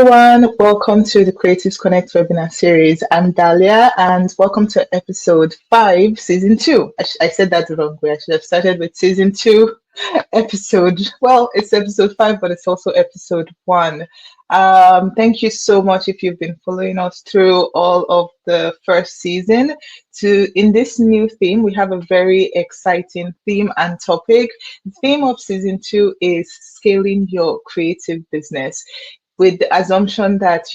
everyone. Welcome to the Creatives Connect webinar series. I'm Dahlia, and welcome to episode 5, season 2. I said that the wrong way. I should have started with season 2 episode. Well, it's episode 5, but it's also episode 1. Thank you so much if you've been following us through all of the first season. In this new theme, we have a very exciting theme and topic. The theme of season 2 is scaling your creative business, with the assumption that,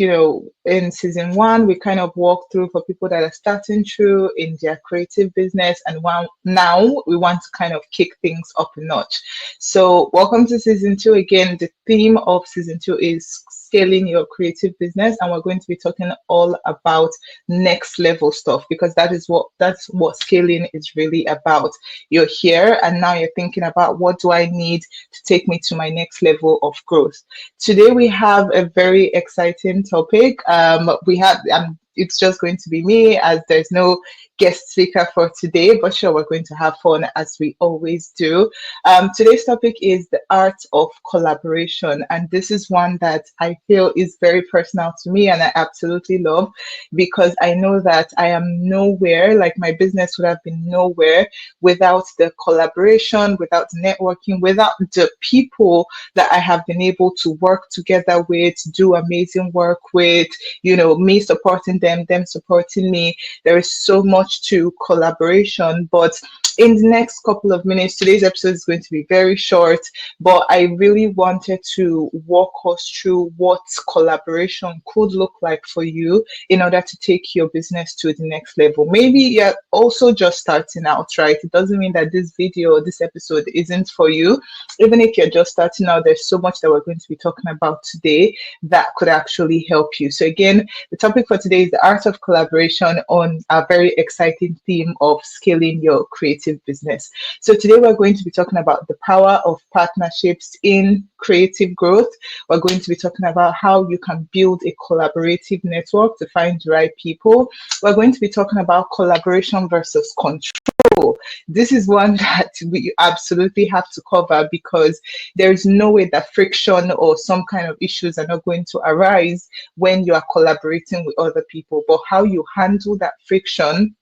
in season 1, we kind of walk through for people that are starting through in their creative business, and now we want to kind of kick things up a notch. So welcome to season 2. Again, the theme of season 2 is scaling your creative business, and we're going to be talking all about next level stuff, because that's what scaling is really about. You're here and now you're thinking about, what do I need to take me to my next level of growth? Today we have a very exciting topic. It's just going to be me, as there's no guest speaker for today, but sure, we're going to have fun as we always do. Today's topic is the art of collaboration, and this is one that I feel is very personal to me, and I absolutely love, because I know that I am nowhere, like my business would have been nowhere without the collaboration, without networking, without the people that I have been able to work together with, do amazing work with, me supporting them supporting me. There is so much to collaboration, but in the next couple of minutes, today's episode is going to be very short, but I really wanted to walk us through what collaboration could look like for you in order to take your business to the next level. Maybe you're also just starting out, right? It doesn't mean that this video or this episode isn't for you. Even if you're just starting out, there's so much that we're going to be talking about today that could actually help you. So again, the topic for today is the art of collaboration, on a very exciting theme of scaling your creative business. So today we're going to be talking about the power of partnerships in creative growth. We're going to be talking about how you can build a collaborative network to find the right people. We're going to be talking about collaboration versus control. This is one that we absolutely have to cover, because there is no way that friction or some kind of issues are not going to arise when you are collaborating with other people, but how you handle that friction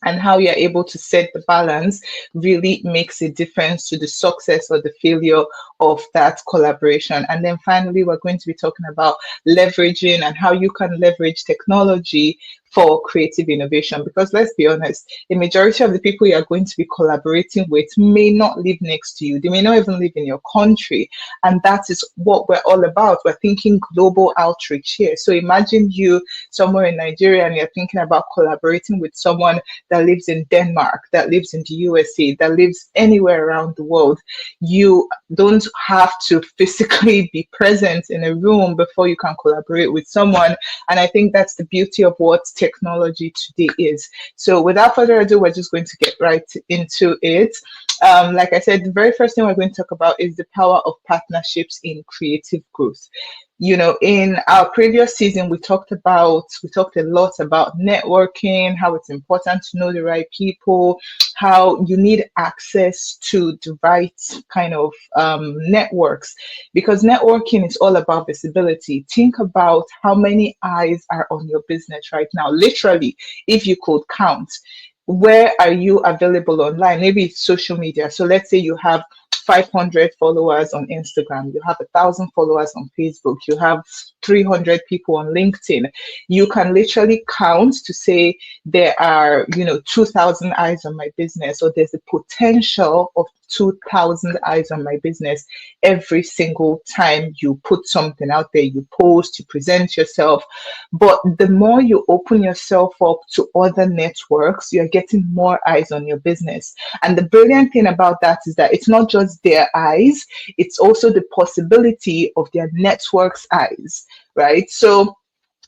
and how you're able to set the balance really makes a difference to the success or the failure of that collaboration. And then finally, we're going to be talking about leveraging and how you can leverage technology for creative innovation, because let's be honest, a majority of the people you are going to be collaborating with may not live next to you. They may not even live in your country. And that is what we're all about. We're thinking global outreach here. So imagine you somewhere in Nigeria and you're thinking about collaborating with someone that lives in Denmark, that lives in the USA, that lives anywhere around the world. You don't have to physically be present in a room before you can collaborate with someone. And I think that's the beauty of what technology today is. So without further ado, we're just going to get right into it. Like I said, the very first thing we're going to talk about is the power of partnerships in creative growth. In our previous season, we talked a lot about networking, how it's important to know the right people, how you need access to the right kind of networks, because networking is all about visibility. Think about how many eyes are on your business right now. Literally, if you could count, where are you available online? Maybe it's social media. So let's say you have 500 followers on Instagram, you have 1,000 followers on Facebook, you have 300 people on LinkedIn. You can literally count to say there are 2,000 eyes on my business, or there's a potential of 2,000 eyes on my business every single time you put something out there, you post, you present yourself. But the more you open yourself up to other networks, you're getting more eyes on your business. And the brilliant thing about that is that it's not just their eyes, it's also the possibility of their network's eyes, right? So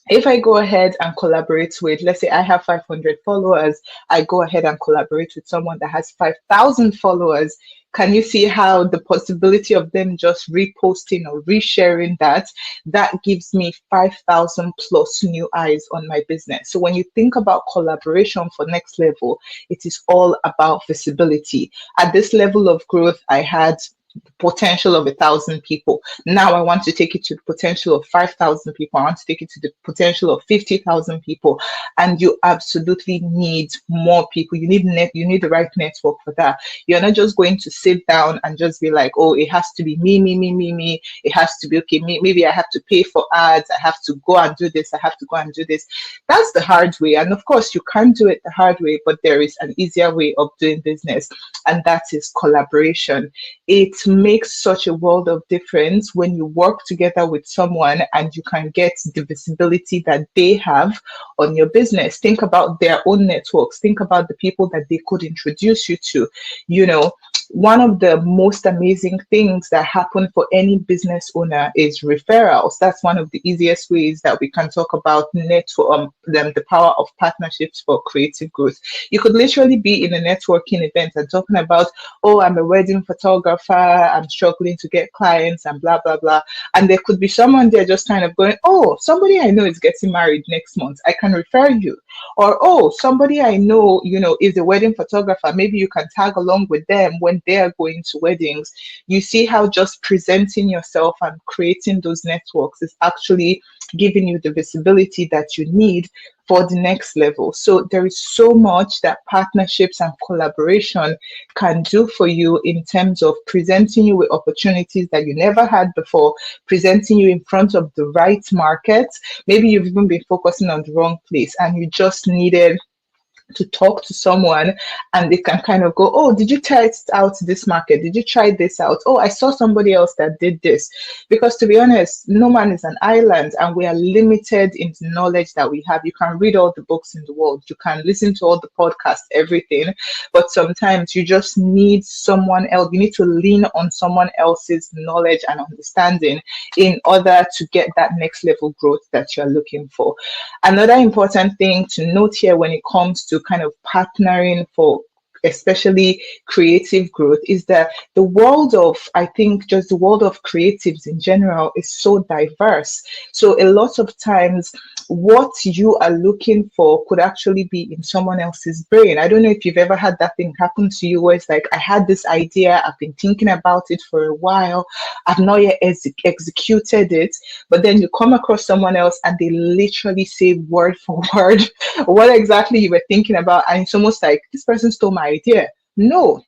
if I go ahead and collaborate with, let's say I have 500 followers, I go ahead and collaborate with someone that has 5,000 followers. Can you see how the possibility of them just reposting or resharing that gives me 5,000 plus new eyes on my business? So when you think about collaboration for next level, it is all about visibility. At this level of growth, I had potential of 1,000 people. Now I want to take it to the potential of 5,000 people. I want to take it to the potential of 50,000 people. And you absolutely need more people. You need the right network for that. You're not just going to sit down and just be like, oh, it has to be me, me, me, me, me. It has to be okay. Maybe I have to pay for ads. I have to go and do this. I have to go and do this. That's the hard way. And of course, you can't do it the hard way, but there is an easier way of doing business, and that is collaboration. It makes such a world of difference when you work together with someone and you can get the visibility that they have on your business. Think about their own networks. Think about the people that they could introduce you to. You know, one of the most amazing things that happen for any business owner is referrals. That's one of the easiest ways that we can talk about the power of partnerships for creative growth. You could literally be in a networking event and talking about, oh, I'm a wedding photographer, I'm struggling to get clients and blah, blah, blah. And there could be someone there just kind of going, oh, somebody I know is getting married next month. I can refer you. Or, oh, somebody I know, is a wedding photographer. Maybe you can tag along with them when they are going to weddings. You see how just presenting yourself and creating those networks is actually giving you the visibility that you need for the next level. So there is so much that partnerships and collaboration can do for you in terms of presenting you with opportunities that you never had before, presenting you in front of the right market. Maybe you've even been focusing on the wrong place and you just needed to talk to someone, and they can kind of go, oh, did you test out this market? Did you try this out? Oh, I saw somebody else that did this. Because to be honest, no man is an island, and we are limited in the knowledge that we have. You can read all the books in the world, you can listen to all the podcasts, everything, but sometimes you just need someone else. You need to lean on someone else's knowledge and understanding in order to get that next level growth that you're looking for. Another important thing to note here when it comes to kind of partnering for especially creative growth is that the world of, I think, just the world of creatives in general is so diverse. So a lot of times what you are looking for could actually be in someone else's brain. I don't know if you've ever had that thing happen to you where it's like, I had this idea, I've been thinking about it for a while, I've not yet executed it, but then you come across someone else and they literally say word for word what exactly you were thinking about, and it's almost like this person stole my idea. No,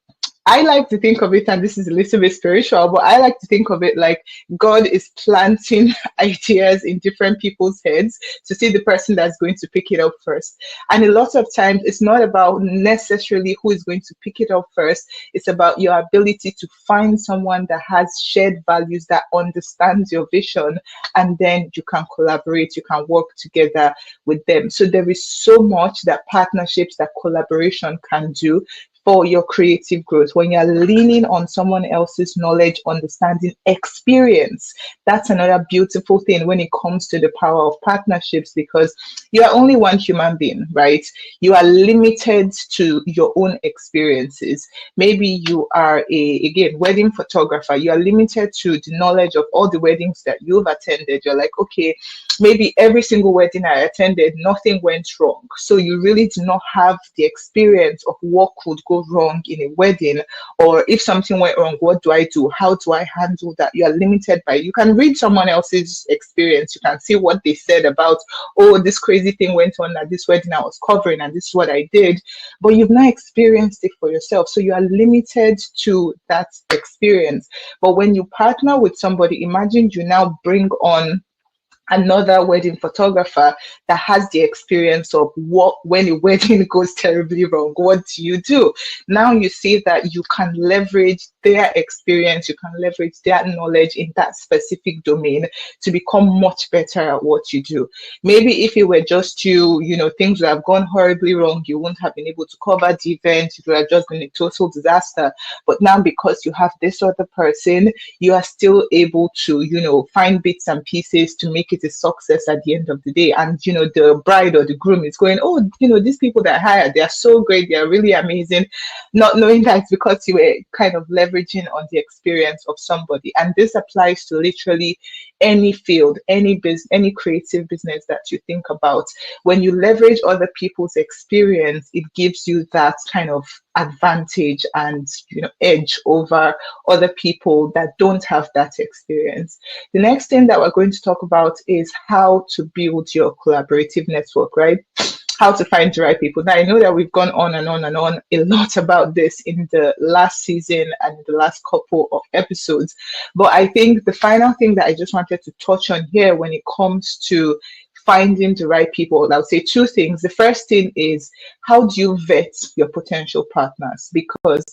I like to think of it, and this is a little bit spiritual, but I like to think of it like God is planting ideas in different people's heads to see the person that's going to pick it up first. And a lot of times it's not about necessarily who is going to pick it up first. It's about your ability to find someone that has shared values, that understands your vision, and then you can collaborate, you can work together with them. So there is so much that partnerships, that collaboration can do for your creative growth. When you're leaning on someone else's knowledge, understanding, experience, that's another beautiful thing when it comes to the power of partnerships, because you are only one human being, right? You are limited to your own experiences. Maybe you are again, wedding photographer. You are limited to the knowledge of all the weddings that you've attended. You're like, okay, maybe every single wedding I attended, nothing went wrong. So you really do not have the experience of what could go wrong in a wedding, or if something went wrong, what do I do? How do I handle that? You are limited by, you can read someone else's experience, you can see what they said about, oh, this crazy thing went on at this wedding I was covering and this is what I did, but you've not experienced it for yourself, so you are limited to that experience. But when you partner with somebody, imagine you now bring on another wedding photographer that has the experience of what, when a wedding goes terribly wrong, what do you do? Now you see that you can leverage their experience, you can leverage their knowledge in that specific domain to become much better at what you do. Maybe if it were just you, things would have gone horribly wrong, you wouldn't have been able to cover the event, it would have just been a total disaster. But now because you have this other person, you are still able to, find bits and pieces to make it a success at the end of the day. And the bride or the groom is going, oh, these people that I hired, they are so great, they are really amazing, not knowing that it's because you were kind of leveraging on the experience of somebody. And this applies to literally any field, any business, any creative business that you think about. When you leverage other people's experience, it gives you that kind of advantage and edge over other people that don't have that experience. The next thing that we're going to talk about is how to build your collaborative network, right? How to find the right people. Now, I know that we've gone on and on and on a lot about this in the last season and the last couple of episodes, but I think the final thing that I just wanted to touch on here when it comes to finding the right people, I would say two things. The first thing is, how do you vet your potential partners? Because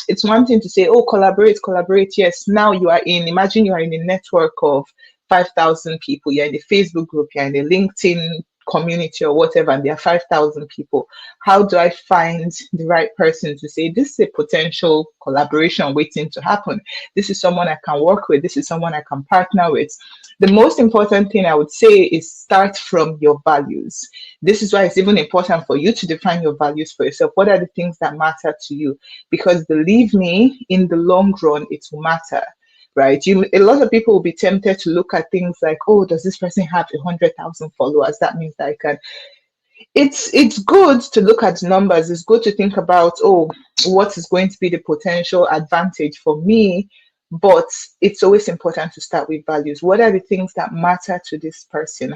it's one thing to say, oh, collaborate. Yes, now imagine you are in a network of 5,000 people. You're in a Facebook group, you're in a LinkedIn community or whatever, and there are 5,000 people. How do I find the right person to say, this is a potential collaboration waiting to happen? This is someone I can work with. This is someone I can partner with. The most important thing I would say is start from your values. This is why it's even important for you to define your values for yourself. What are the things that matter to you? Because believe me, in the long run, it will matter. Right? A lot of people will be tempted to look at things like, oh, does this person have 100,000 followers? That means that I can. It's good to look at numbers. It's good to think about, oh, what is going to be the potential advantage for me? But it's always important to start with values. What are the things that matter to this person?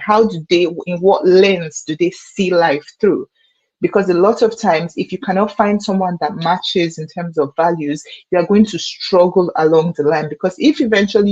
In what lens do they see life through? Because a lot of times, if you cannot find someone that matches in terms of values, you are going to struggle along the line. Because if eventually,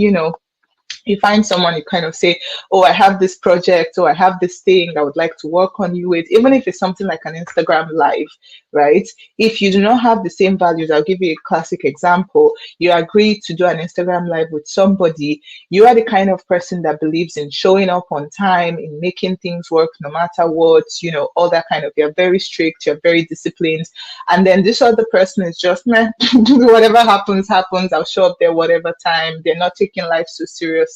you find someone, you kind of say, oh, I have this project, or I have this thing I would like to work on you with, even if it's something like an Instagram live, right? If you do not have the same values, I'll give you a classic example. You agree to do an Instagram live with somebody, you are the kind of person that believes in showing up on time, in making things work no matter what, all that kind of, you're very strict, you're very disciplined. And then this other person is just, meh, whatever happens, I'll show up there whatever time. They're not taking life so seriously.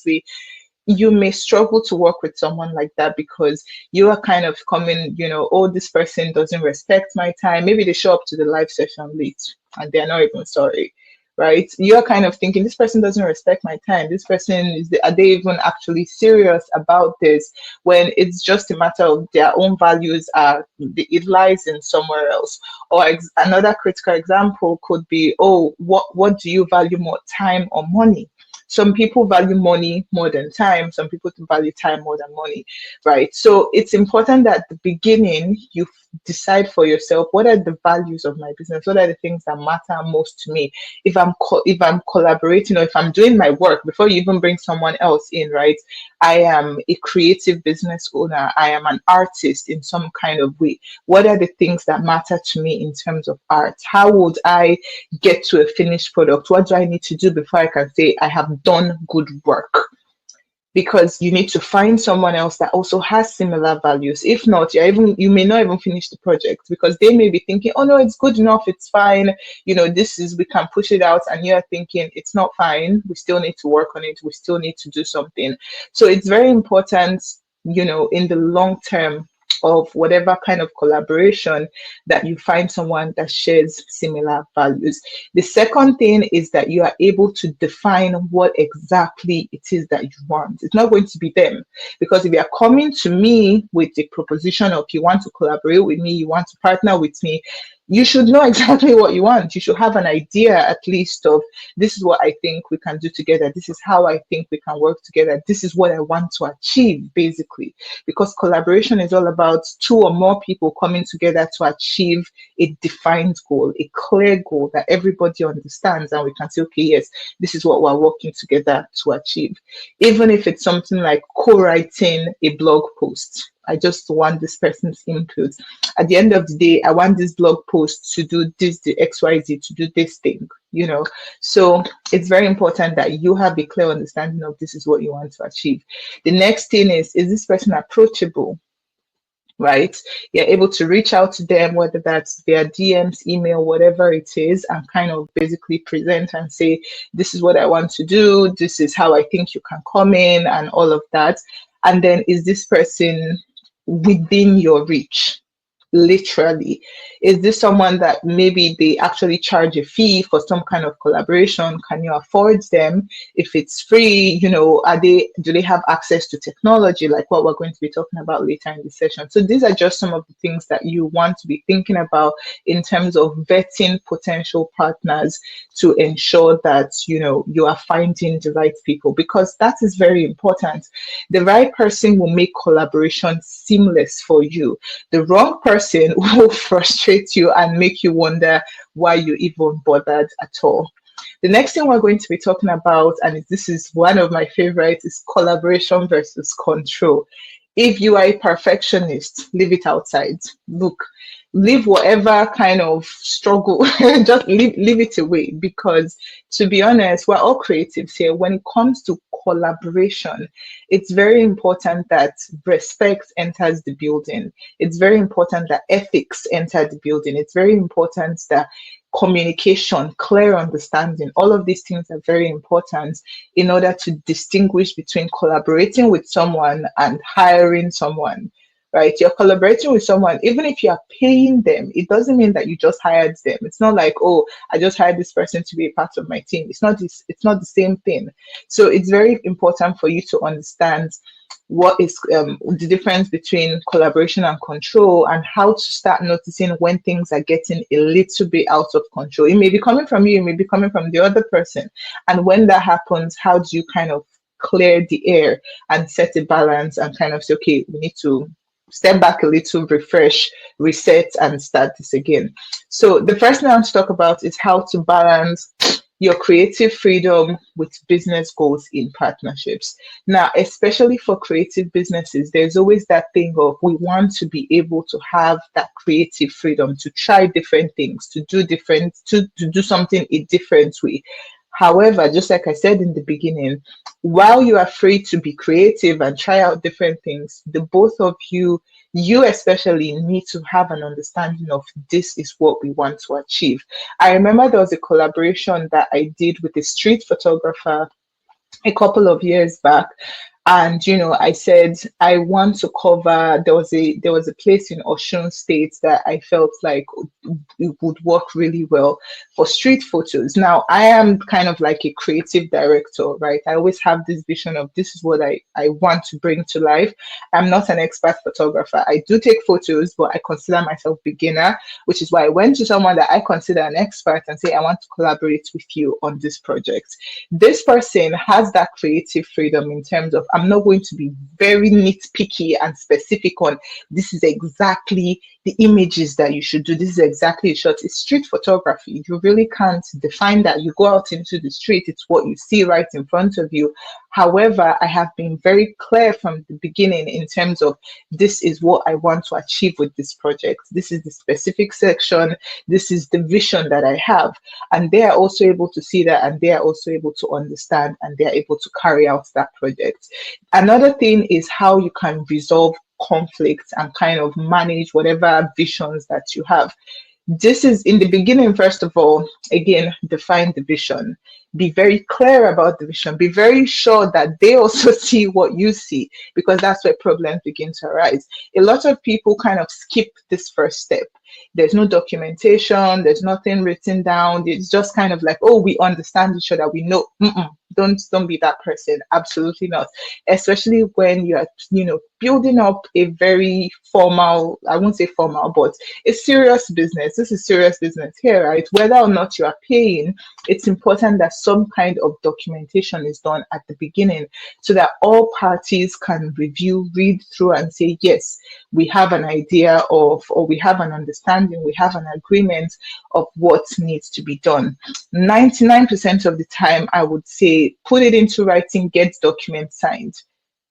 You may struggle to work with someone like that because you are kind of coming, oh, this person doesn't respect my time. Maybe they show up to the live session late and they're not even sorry, right? You're kind of thinking, this person doesn't respect my time. This person, are they even actually serious about this? When it's just a matter of their own values, it lies in somewhere else. Or another critical example could be, oh, what do you value more, time or money? Some people value money more than time. Some people value time more than money, right? So it's important that at the beginning, you decide for yourself, what are the values of my business? What are the things that matter most to me? If I'm collaborating, or if I'm doing my work, before you even bring someone else in, right? I am a creative business owner. I am an artist in some kind of way. What are the things that matter to me in terms of art? How would I get to a finished product? What do I need to do before I can say I have done good work? Because you need to find someone else that also has similar values. If not, you may not even finish the project, because they may be thinking, oh no, it's good enough, it's fine, we can push it out, and you're thinking it's not fine, we still need to work on it, we still need to do something. So it's very important, in the long term of whatever kind of collaboration, that you find someone that shares similar values. The second thing is that you are able to define what exactly it is that you want. It's not going to be them, because if you are coming to me with the proposition of you want to collaborate with me, you want to partner with me, you should know exactly what you want. You should have an idea, at least, of this is what I think we can do together. This is how I think we can work together. This is what I want to achieve, basically. Because collaboration is all about two or more people coming together to achieve a defined goal, a clear goal that everybody understands, and we can say, okay, yes, this is what we're working together to achieve. Even if it's something like co-writing a blog post. I just want this person's input. At the end of the day, I want this blog post to do this, the XYZ, to do this thing, So it's very important that you have a clear understanding of this is what you want to achieve. The next thing is this person approachable? Right? You're able to reach out to them, whether that's via DMs, email, whatever it is, and kind of basically present and say, this is what I want to do, this is how I think you can come in, and all of that. And then, is this person within your reach? literally? Is this someone that maybe they actually charge a fee for some kind of collaboration? Can you afford them? If it's free, do they have access to technology, like what we're going to be talking about later in the session? So these are just some of the things that you want to be thinking about in terms of vetting potential partners to ensure that you are finding the right people, because that is very important. The right person will make collaboration seamless for you. The wrong person will frustrate you and make you wonder why you even bothered at all. The next thing we're going to be talking about, and this is one of my favorites, is collaboration versus control. If you are a perfectionist, leave it outside. Look, leave whatever kind of struggle, just leave it away, because to be honest, we're all creatives here. When it comes to collaboration, it's very important that respect enters the building. It's very important that ethics enter the building. It's very important that communication, clear understanding, all of these things are very important in order to distinguish between collaborating with someone and hiring someone. Right? You're collaborating with someone, even if you're paying them, it doesn't mean that you just hired them. It's not like, oh, I just hired this person to be a part of my team. It's not the same thing. So it's very important for you to understand what is the difference between collaboration and control, and how to start noticing when things are getting a little bit out of control. It may be coming from you, it may be coming from the other person. And when that happens, how do you kind of clear the air and set a balance and kind of say, okay, we need to step back a little, refresh, reset, and start this again. So the first thing I want to talk about is how to balance your creative freedom with business goals in partnerships. Now, especially for creative businesses, there's always that thing of we want to be able to have that creative freedom to try different things, to do something a different way. However, just like I said in the beginning, while you are free to be creative and try out different things, the both of you especially need to have an understanding of this is what we want to achieve. I remember there was a collaboration that I did with a street photographer a couple of years back. And I said I want to cover. There was a place in Osun State that I felt like it would work really well for street photos. Now I am kind of like a creative director, right? I always have this vision of this is what I want to bring to life. I'm not an expert photographer. I do take photos, but I consider myself beginner, which is why I went to someone that I consider an expert and say I want to collaborate with you on this project. This person has that creative freedom in terms of, I'm not going to be very nitpicky and specific on this is exactly the images that you should do. This is exactly a shot. It's street photography. You really can't define that. You go out into the street, it's what you see right in front of you. However, I have been very clear from the beginning in terms of this is what I want to achieve with this project. This is the specific section. This is the vision that I have. And they are also able to see that, and they are also able to understand, and they are able to carry out that project. Another thing is how you can resolve conflicts and kind of manage whatever visions that you have. This is in the beginning, first of all, again, define the vision. Be very clear about the vision. Be very sure that they also see what you see, because that's where problems begin to arise. A lot of people kind of skip this first step. There's no documentation, there's nothing written down. It's just kind of like, oh, we understand each other, we know. Don't be that person. Absolutely not. Especially when you're, building up a very formal, I won't say formal, but a serious business. This is serious business here, right? Whether or not you are paying, it's important that some kind of documentation is done at the beginning so that all parties can review, read through, and say, yes, we have an idea of, or we have an understanding, we have an agreement of what needs to be done. 99% of the time, I would say, put it into writing, get documents signed,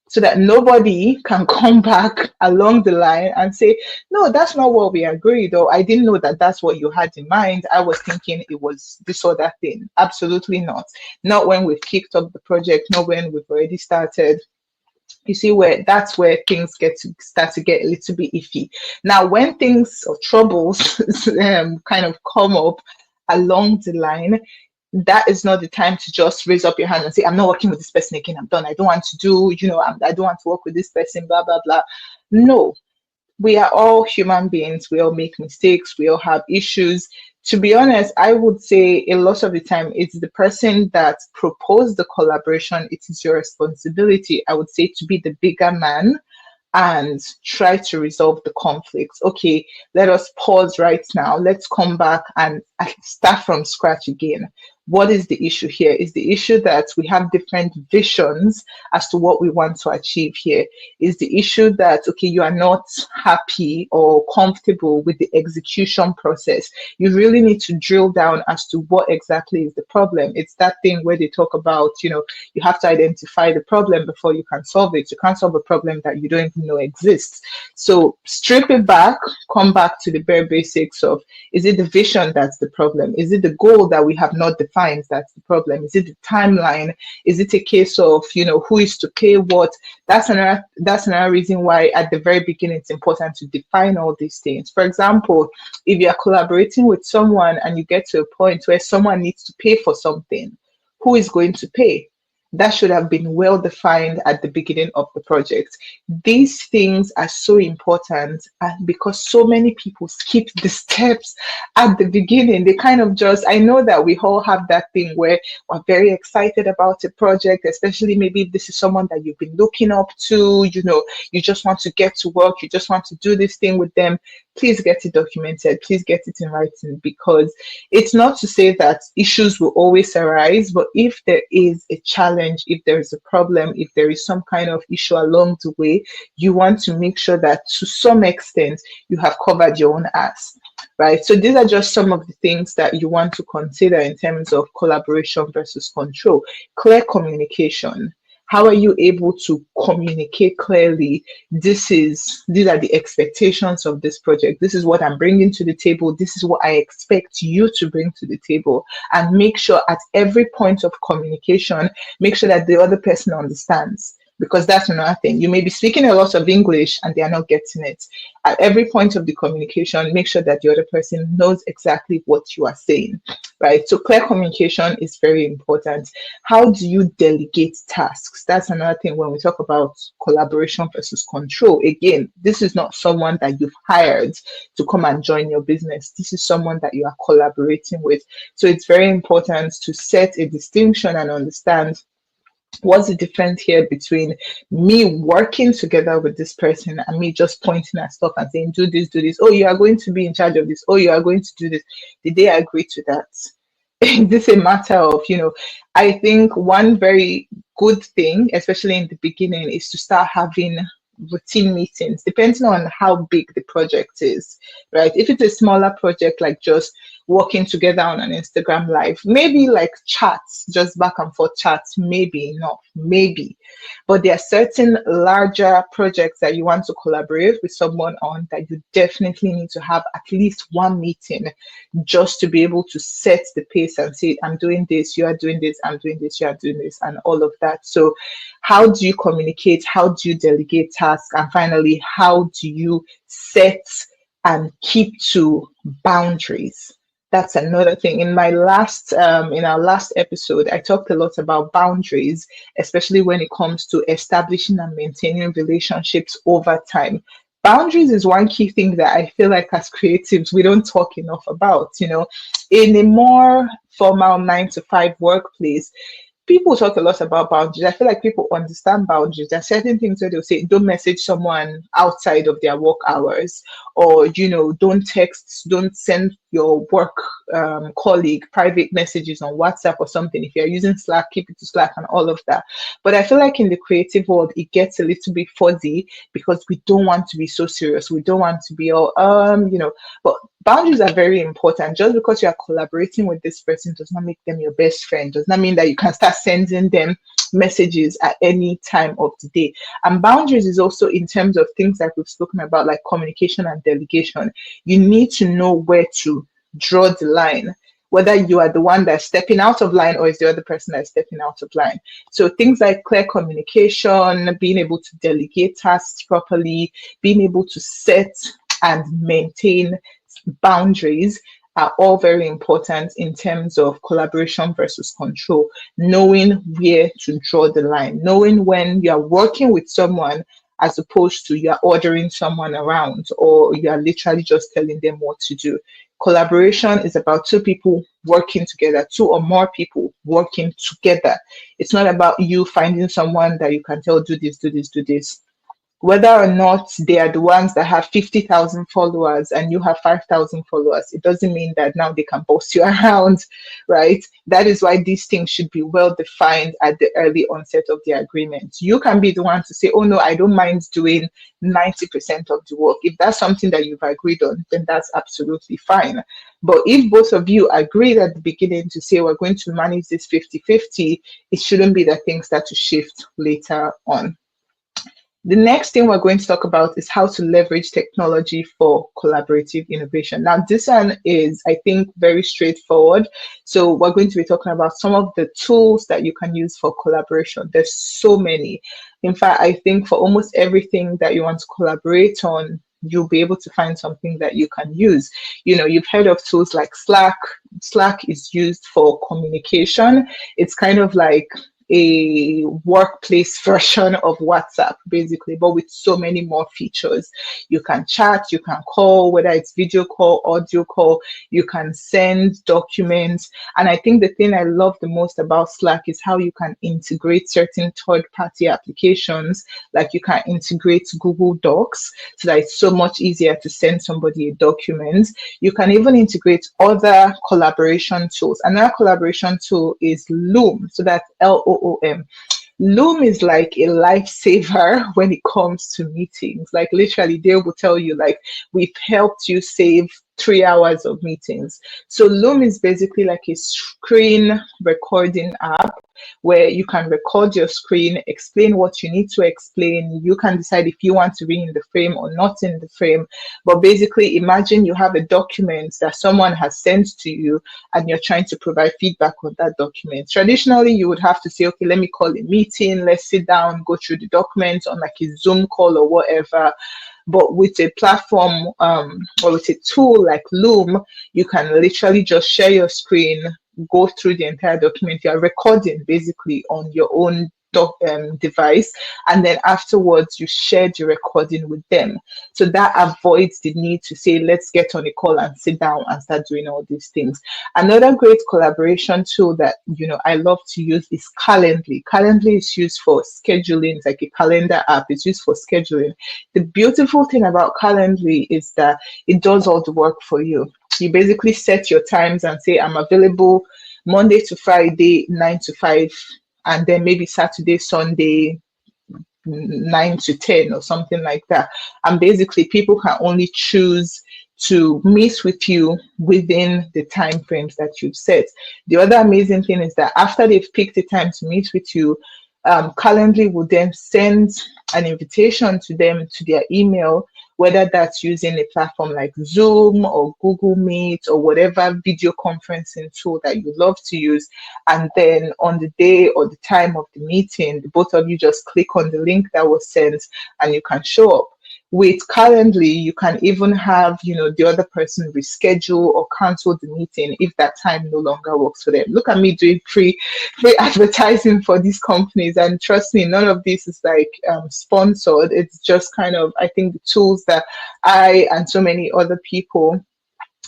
so that nobody can come back along the line and say, no, that's not what we agreed, or I didn't know that that's what you had in mind. I was thinking it was this or that thing. Absolutely not. Not when we've kicked off the project, not when we've already started. You see, that's where things start to get a little bit iffy. Now, when things or troubles kind of come up along the line, that is not the time to just raise up your hand and say, I'm not working with this person again, I'm done. I don't want to do, I don't want to work with this person, blah, blah, blah. No. we are all human beings. We all make mistakes. We all have issues. To be honest, I would say a lot of the time it's the person that proposed the collaboration. It is your responsibility, I would say, to be the bigger man and try to resolve the conflicts. Okay, let us pause right now. Let's come back and start from scratch again. What is the issue here? Is the issue that we have different visions as to what we want to achieve here? Is the issue that, okay, you are not happy or comfortable with the execution process? You really need to drill down as to what exactly is the problem. It's that thing where they talk about, you have to identify the problem before you can solve it. You can't solve a problem that you don't even know exists. So strip it back, come back to the bare basics of, is it the vision that's the problem? Is it the goal that we have not defined that's the problem? Is it the timeline? Is it a case of, who is to pay what? That's another reason why at the very beginning it's important to define all these things. For example, if you are collaborating with someone and you get to a point where someone needs to pay for something, who is going to pay? That should have been well defined at the beginning of the project. These things are so important, and because so many people skip the steps at the beginning, they kind of just, I know that we all have that thing where we're very excited about a project, especially maybe if this is someone that you've been looking up to, you just want to get to work, you just want to do this thing with them. Please get it documented, please get it in writing, because it's not to say that issues will always arise, but if there is a challenge, if there is a problem, if there is some kind of issue along the way, you want to make sure that to some extent you have covered your own ass, right? So these are just some of the things that you want to consider in terms of collaboration versus control. Clear communication. How are you able to communicate clearly? These are the expectations of this project. This is what I'm bringing to the table. This is what I expect you to bring to the table. And make sure at every point of communication, make sure that the other person understands. Because that's another thing. You may be speaking a lot of English and they are not getting it. At every point of the communication, make sure that the other person knows exactly what you are saying, right? So clear communication is very important. How do you delegate tasks? That's another thing when we talk about collaboration versus control. Again, this is not someone that you've hired to come and join your business. This is someone that you are collaborating with. So it's very important to set a distinction and understand what's the difference here between me working together with this person and me just pointing at stuff and saying, do this, do this. Oh, you are going to be in charge of this. Oh, you are going to do this. Did they agree to that? This is a matter of, I think one very good thing, especially in the beginning, is to start having routine meetings, depending on how big the project is, right? If it's a smaller project, like just working together on an Instagram live, maybe like chats, just back and forth chats, maybe enough, maybe. But there are certain larger projects that you want to collaborate with someone on that you definitely need to have at least one meeting just to be able to set the pace and say, I'm doing this, you are doing this, I'm doing this, you are doing this, and all of that. So how do you communicate? How do you delegate tasks? And finally, how do you set and keep to boundaries? That's another thing. In our last episode, I talked a lot about boundaries, especially when it comes to establishing and maintaining relationships over time. Boundaries is one key thing that I feel like as creatives, we don't talk enough about. In a more formal 9-to-5 workplace, people talk a lot about boundaries. I feel like people understand boundaries. There are certain things where they'll say, don't message someone outside of their work hours, or, don't text, don't send your work colleague private messages on WhatsApp or something. If you're using Slack, keep it to Slack and all of that. But I feel like in the creative world, it gets a little bit fuzzy because we don't want to be so serious. We don't want to be all, but boundaries are very important. Just because you are collaborating with this person does not make them your best friend, does not mean that you can start sending them messages at any time of the day. And boundaries is also in terms of things that we've spoken about, like communication and delegation. You need to know where to draw the line, whether you are the one that's stepping out of line or is the other person that's stepping out of line. So things like clear communication, being able to delegate tasks properly, being able to set and maintain boundaries are all very important in terms of collaboration versus control. Knowing where to draw the line, knowing when you are working with someone as opposed to you're ordering someone around or you're literally just telling them what to do. Collaboration is about two people working together, two or more people working together. It's not about you finding someone that you can tell, do this, do this, do this. Whether or not they are the ones that have 50,000 followers and you have 5,000 followers, it doesn't mean that now they can boss you around, right? That is why these things should be well defined at the early onset of the agreement. You can be the one to say, oh no, I don't mind doing 90% of the work. If that's something that you've agreed on, then that's absolutely fine. But if both of you agreed at the beginning to say, we're going to manage this 50-50, it shouldn't be that things start to shift later on. The next thing we're going to talk about is how to leverage technology for collaborative innovation. Now, this one is, I think, very straightforward. So we're going to be talking about some of the tools that you can use for collaboration. There's so many. In fact, I think for almost everything that you want to collaborate on, you'll be able to find something that you can use. You know, you've heard of tools like Slack. Slack is used for communication. It's kind of like a workplace version of WhatsApp, basically, but with so many more features. You can chat, you can call, whether it's video call, audio call, you can send documents. And I think the thing I love the most about Slack is how you can integrate certain third-party applications, like you can integrate Google Docs, so that it's so much easier to send somebody a document. You can even integrate other collaboration tools. Another collaboration tool is Loom, so that's Loom. Loom is like a lifesaver when it comes to meetings. Like literally, they will tell you, like, we've helped you save 3 hours of meetings. So Loom is basically like a screen recording app where you can record your screen, explain what you need to explain. You can decide if you want to be in the frame or not in the frame. But basically, imagine you have a document that someone has sent to you and you're trying to provide feedback on that document. Traditionally, you would have to say, okay, let me call a meeting, let's sit down, go through the document on like a Zoom call or whatever. But with a platform or with a tool like Loom, you can literally just share your screen, go through the entire document. You're recording basically on your own device, and then afterwards you share the recording with them. So that avoids the need to say, let's get on a call and sit down and start doing all these things. Another great collaboration tool that, you know, I love to use is Calendly. Calendly is used for scheduling. It's like a calendar app. It's used for scheduling. The beautiful thing about Calendly is that it does all the work for you. You basically set your times and say, I'm available Monday to Friday, 9 to 5, and then maybe Saturday, Sunday, 9 to 10 or something like that. And basically, people can only choose to meet with you within the time frames that you've set. The other amazing thing is that after they've picked the time to meet with you, Calendly will then send an invitation to them to their email, whether that's using a platform like Zoom or Google Meet or whatever video conferencing tool that you love to use. And then on the day or the time of the meeting, the both of you just click on the link that was sent and you can show up. With Calendly, you can even have, you know, the other person reschedule or cancel the meeting if that time no longer works for them. Look at me doing free advertising for these companies, and trust me, none of this is like sponsored. It's just kind of, I think, the tools that I and so many other people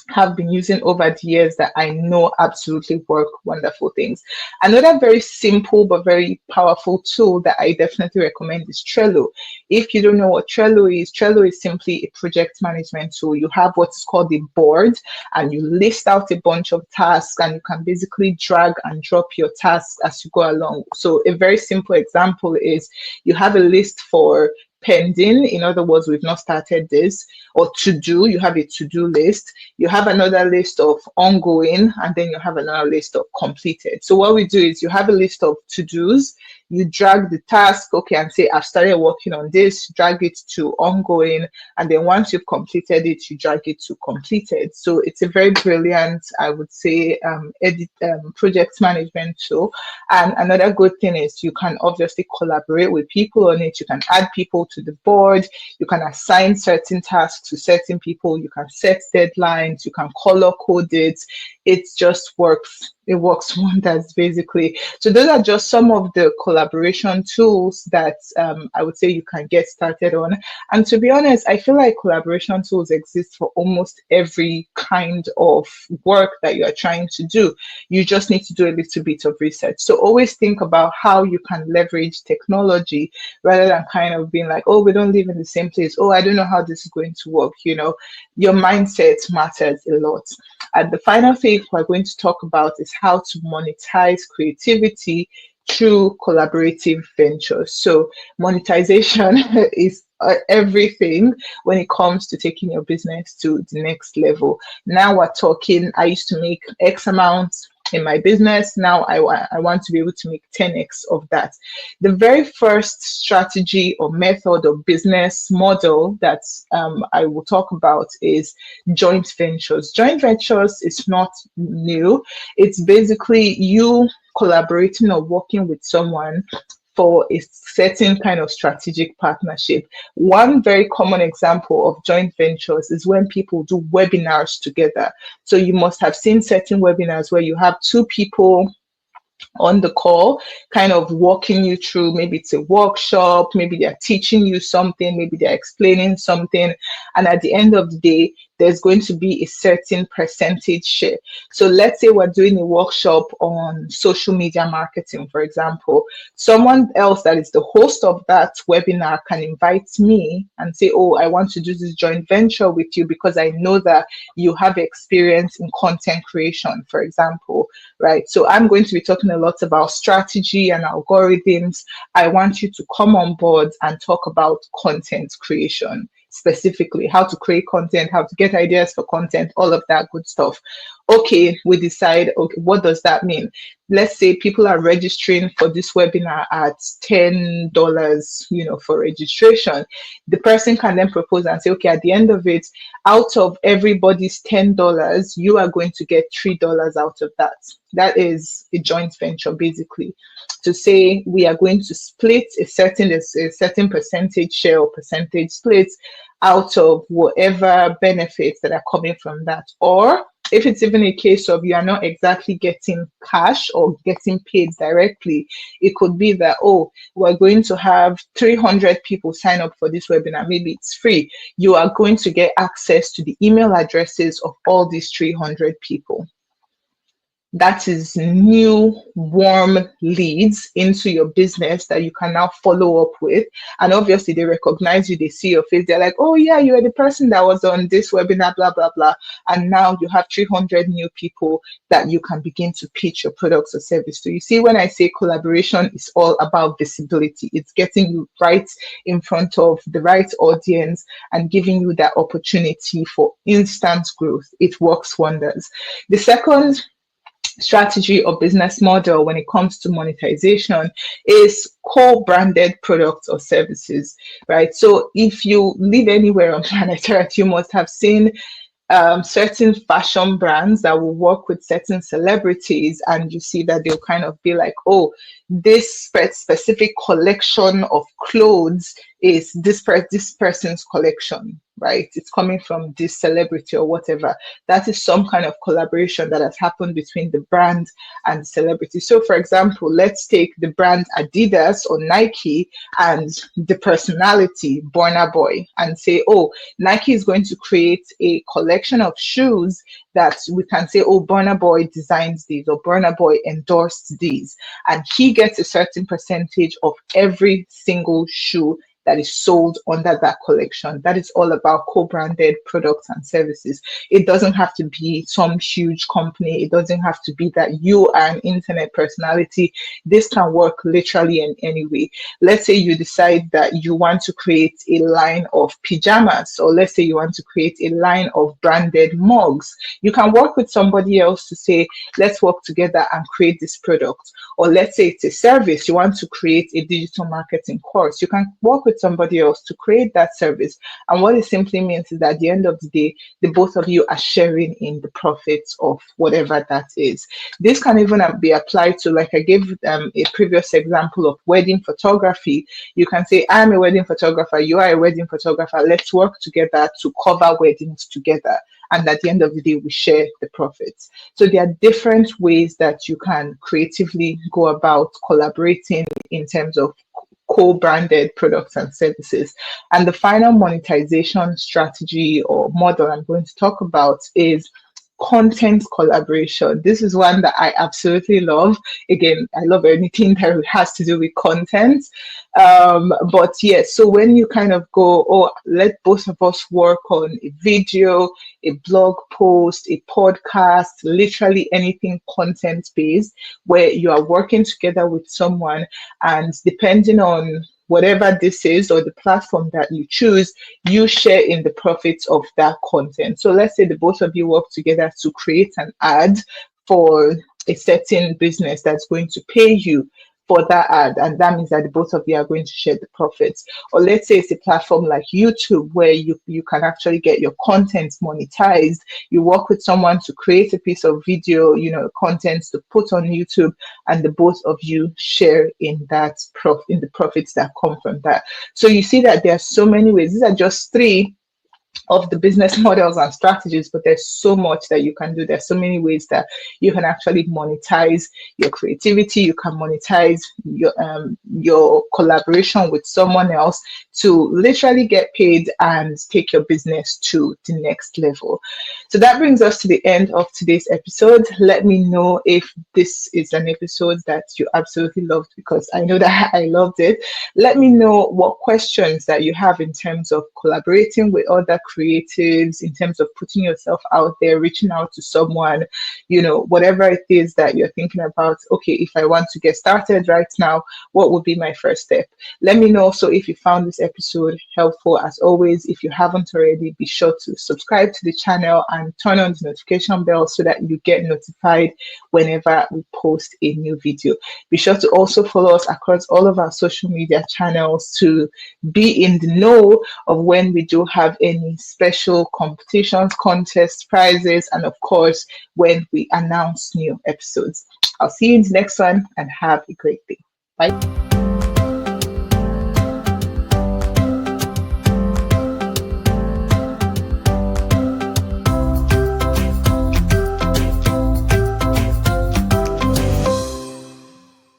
have been using over the years that I know absolutely work wonderful things. Another very simple but very powerful tool that I definitely recommend is Trello. If you don't know what Trello is simply a project management tool. You have what's called a board and you list out a bunch of tasks, and you can basically drag and drop your tasks as you go along. So a very simple example is you have a list for pending, in other words, we've not started this, or to do, you have a to-do list, you have another list of ongoing, and then you have another list of completed. So what we do is you have a list of to-dos, you drag the task, okay, and say, I've started working on this, drag it to ongoing, and then once you've completed it, you drag it to completed. So it's a very brilliant, I would say, project management tool. And another good thing is you can obviously collaborate with people on it. You can add people to the board, you can assign certain tasks to certain people, you can set deadlines, you can color code it. It just works it works wonders, basically. So those are just some of the collaboration tools that I would say you can get started on. And to be honest, I feel like collaboration tools exist for almost every kind of work that you are trying to do. You just need to do a little bit of research. So always think about how you can leverage technology rather than kind of being like, oh, we don't live in the same place. Oh, I don't know how this is going to work. Your mindset matters a lot. And the final thing we're going to talk about is how to monetize creativity through collaborative ventures. So monetization is everything when it comes to taking your business to the next level. Now we're talking, I used to make X amount in my business. Now I want to be able to make 10x of that. The very first strategy or method or business model that I will talk about is joint ventures. Joint ventures is not new. It's basically you collaborating or working with someone for a certain kind of strategic partnership. One very common example of joint ventures is when people do webinars together. So you must have seen certain webinars where you have two people on the call, kind of walking you through, maybe it's a workshop, maybe they're teaching you something, maybe they're explaining something. And at the end of the day, there's going to be a certain percentage share. So let's say we're doing a workshop on social media marketing, for example. Someone else that is the host of that webinar can invite me and say, oh, I want to do this joint venture with you because I know that you have experience in content creation, for example, right? So I'm going to be talking a lot about strategy and algorithms. I want you to come on board and talk about content creation, specifically how to create content, how to get ideas for content, all of that good stuff. Okay, we decide, okay, what does that mean? Let's say people are registering for this webinar at $10, for registration. The person can then propose and say, okay, at the end of it, out of everybody's $10, you are going to get $3 out of that. That is a joint venture, basically. To say we are going to split a certain percentage share or percentage split out of whatever benefits that are coming from that. Or if it's even a case of you are not exactly getting cash or getting paid directly, it could be that, oh, we're going to have 300 people sign up for this webinar. Maybe it's free. You are going to get access to the email addresses of all these 300 people. That is new warm leads into your business that you can now follow up with. And obviously they recognize you, they see your face, they're like, oh yeah, you are the person that was on this webinar, blah, blah, blah. And now you have 300 new people that you can begin to pitch your products or service to. You see, when I say collaboration is all about visibility, it's getting you right in front of the right audience and giving you that opportunity for instant growth. It works wonders. The second strategy or business model when it comes to monetization is co-branded products or services, right? So if you live anywhere on planet Earth, you must have seen certain fashion brands that will work with certain celebrities, and you see that they'll kind of be like, oh, this specific collection of clothes is this person's collection, right? It's coming from this celebrity or whatever. That is some kind of collaboration that has happened between the brand and the celebrity. So for example, let's take the brand Adidas or Nike and the personality Burna Boy and say, oh, Nike is going to create a collection of shoes that we can say, oh, Burna Boy designs these or Burna Boy endorsed these, and he gets a certain percentage of every single shoe that is sold under that collection. That is all about co-branded products and services. It doesn't have to be some huge company. It doesn't have to be that you are an internet personality. This can work literally in any way. Let's say you decide that you want to create a line of pajamas, or let's say you want to create a line of branded mugs. You can work with somebody else to say, let's work together and create this product. Or let's say it's a service. You want to create a digital marketing course. You can work with with somebody else to create that service. And what it simply means is that at the end of the day, the both of you are sharing in the profits of whatever that is. This can even be applied to, like I gave a previous example of wedding photography. You can say, I'm a wedding photographer, you are a wedding photographer, let's work together to cover weddings together. And at the end of the day, we share the profits. So there are different ways that you can creatively go about collaborating in terms of co-branded products and services. And the final monetization strategy or model I'm going to talk about is content collaboration. This is one that I absolutely love. Again, I love anything that has to do with content. But yes, so when you kind of go, oh, let both of us work on a video, a blog post, a podcast, literally anything content based, where you are working together with someone, and depending on whatever this is or the platform that you choose, you share in the profits of that content. So let's say the both of you work together to create an ad for a certain business that's going to pay you for that ad, and that means that the both of you are going to share the profits. Or let's say it's a platform like YouTube where you can actually get your content monetized. You work with someone to create a piece of video, content to put on YouTube, and the both of you share in that in the profits that come from that. So you see that there are so many ways. These are just three of the business models and strategies, but there's so much that you can do. There's so many ways that you can actually monetize your creativity. You can monetize your collaboration with someone else to literally get paid and take your business to the next level. So that brings us to the end of today's episode. Let me know if this is an episode that you absolutely loved, because I know that I loved it. Let me know what questions that you have in terms of collaborating with other creatives, in terms of putting yourself out there, reaching out to someone, whatever it is that you're thinking about. Okay, if I want to get started right now, what would be my first step? Let me know. So if you found this episode helpful, as always, if you haven't already, be sure to subscribe to the channel and turn on the notification bell so that you get notified whenever we post a new video. Be sure to also follow us across all of our social media channels to be in the know of when we do have any special competitions, contests, prizes, and of course, when we announce new episodes. I'll see you in the next one, and have a great day. Bye.